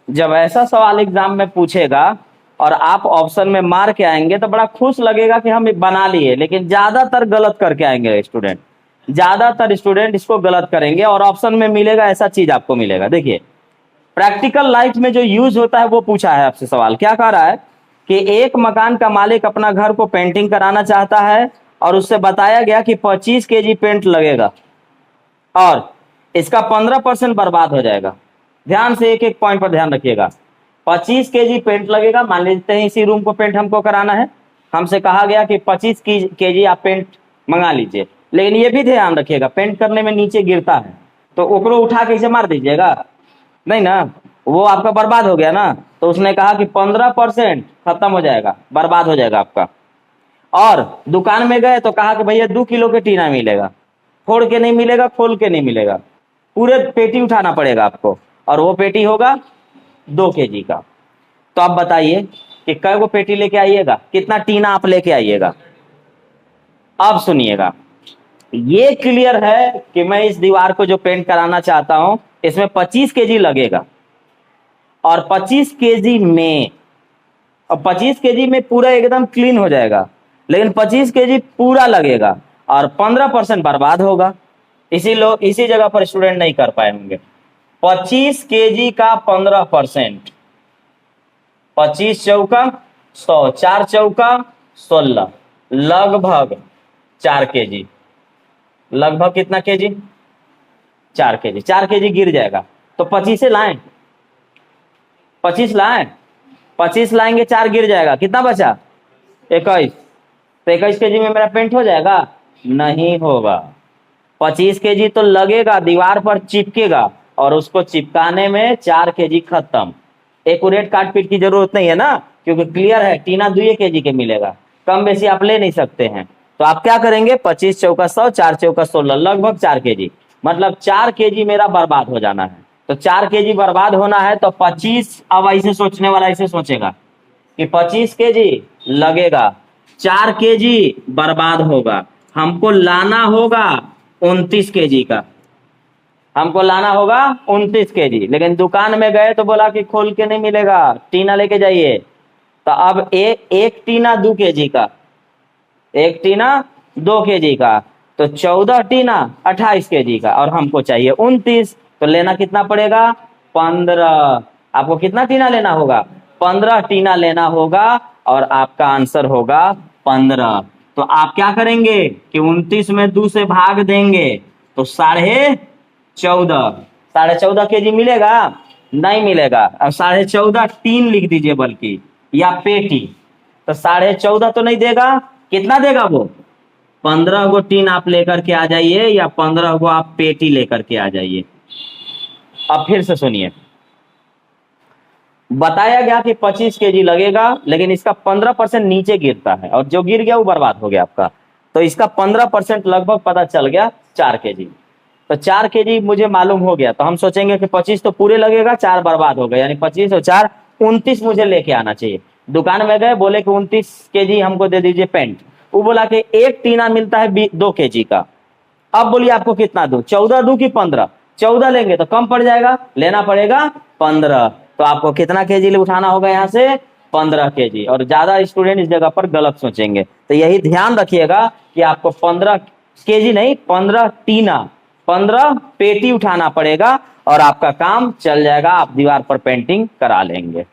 जब ऐसा सवाल एग्जाम में पूछेगा और आप ऑप्शन में मार के आएंगे तो बड़ा खुश लगेगा कि हम बना लिए, लेकिन ज्यादातर गलत करके आएंगे स्टूडेंट। ज्यादातर स्टूडेंट इसको गलत करेंगे और ऑप्शन में मिलेगा ऐसा चीज आपको मिलेगा। देखिए, प्रैक्टिकल लाइफ में जो यूज होता है वो पूछा है आपसे सवाल। क्या कह रहा है कि एक मकान का मालिक अपना घर को पेंटिंग कराना चाहता है और उससे बताया गया कि 25 केजी पेंट लगेगा और इसका 15% बर्बाद हो जाएगा। ध्यान से एक एक पॉइंट पर ध्यान रखिएगा। 25 केजी पेंट लगेगा, मान लेते हैं इसी रूम को पेंट हमको कराना है, हमसे कहा गया कि 25 केजी आप पेंट मंगा लीजिए। लेकिन ये भी ध्यान रखिएगा, पेंट करने में नीचे गिरता है तो ओकरो उठा के इसे मार दीजिएगा नहीं ना, वो आपका बर्बाद हो गया ना। तो उसने कहा कि 15% खत्म हो जाएगा, बर्बाद हो जाएगा आपका। और दुकान में गए तो कहा कि भैया 2 किलो के टीना मिलेगा, फोड़ के नहीं मिलेगा, खोल के नहीं मिलेगा, पूरे पेटी उठाना पड़ेगा आपको, और वो पेटी होगा 2 केजी का। तो आप बताइए कि कै गो पेटी लेके आइएगा, कितना टीना आप लेके आइएगा। अब सुनिएगा, ये क्लियर है कि मैं इस दीवार को जो पेंट कराना चाहता हूं इसमें 25 केजी लगेगा और 25 केजी में, और 25 केजी में पूरा एकदम क्लीन हो जाएगा, लेकिन 25 केजी पूरा लगेगा और 15% बर्बाद होगा। इसी जगह पर स्टूडेंट नहीं कर पाए होंगे। 25 केजी का 15%, 25 चौका 100, 4 चौका 16, लगभग 4 केजी। लगभग कितना केजी? 4 केजी। 4 केजी गिर जाएगा तो 25 से लाएं, 25 लाएं, 25 लाएंगे 4 गिर जाएगा, कितना बचा? 21। तो 21 केजी में मेरा पेंट हो जाएगा? नहीं होगा। 25 केजी तो लगेगा, दीवार पर चिपकेगा और उसको चिपकाने में 4 केजी खत्म। एक्यूरेट काट पीट की जरूरत नहीं है ना, क्योंकि क्लियर है टीना 2 केजी के मिलेगा, कम बेसी आप ले नहीं सकते हैं। तो आप क्या करेंगे? 25 चौका 100, 4 चौका 16, लगभग 4 केजी, मतलब 4 केजी मेरा बर्बाद हो जाना है। तो 4 केजी बर्बाद होना है तो 25, अब ऐसे सोचने वाला ऐसे सोचेगा कि 25 केजी लगेगा, 4 केजी बर्बाद होगा, हमको लाना होगा 29 केजी का, हमको लाना होगा 29 केजी। लेकिन दुकान में गए तो बोला कि खोल के नहीं मिलेगा, टीना लेके जाइए। तो अब एक टीना 2 केजी का, एक टीना 2 केजी का, तो 14 टीना 28 केजी का, और हमको चाहिए 29। तो लेना कितना पड़ेगा? 15। आपको कितना टीना लेना होगा? 15 टीना लेना होगा और आपका आंसर होगा 15। तो आप क्या करेंगे कि 29 में 2 से भाग देंगे तो 14.5, 14.5 केजी मिलेगा? नहीं मिलेगा। अब 14.5 टीन लिख दीजिए, बल्कि या पेटी। तो 14.5 तो नहीं देगा, कितना देगा वो? 15 गो टीन आप लेकर के आ जाइए, या 15 गो आप पेटी लेकर के आ जाइए। अब फिर से सुनिए, बताया गया कि 25 केजी लगेगा, लेकिन इसका 15% नीचे गिरता है और जो गिर गया वो बर्बाद हो गया आपका। तो इसका 15% लगभग पता चल गया 4 केजी। तो 4 केजी मुझे मालूम हो गया, तो हम सोचेंगे कि 25 तो पूरे लगेगा, 4 बर्बाद हो गए, यानी 25 और 4 29 मुझे लेके आना चाहिए। दुकान में गए, बोले कि 29 केजी हमको दे दीजिए पेंट। वो बोला कि एक टीना मिलता है 2 केजी का। अब बोलिए आपको कितना दूं? 14 दूं कि 15? 14 लेंगे तो कम पड़ जाएगा, लेना पड़ेगा 15। तो आपको कितना केजी उठाना होगा यहाँ से? 15 केजी। और ज्यादा स्टूडेंट इस जगह पर गलत सोचेंगे, तो यही ध्यान रखिएगा कि आपको 15 केजी नहीं, 15 टीना, 15 पेटी उठाना पड़ेगा और आपका काम चल जाएगा, आप दीवार पर पेंटिंग करा लेंगे।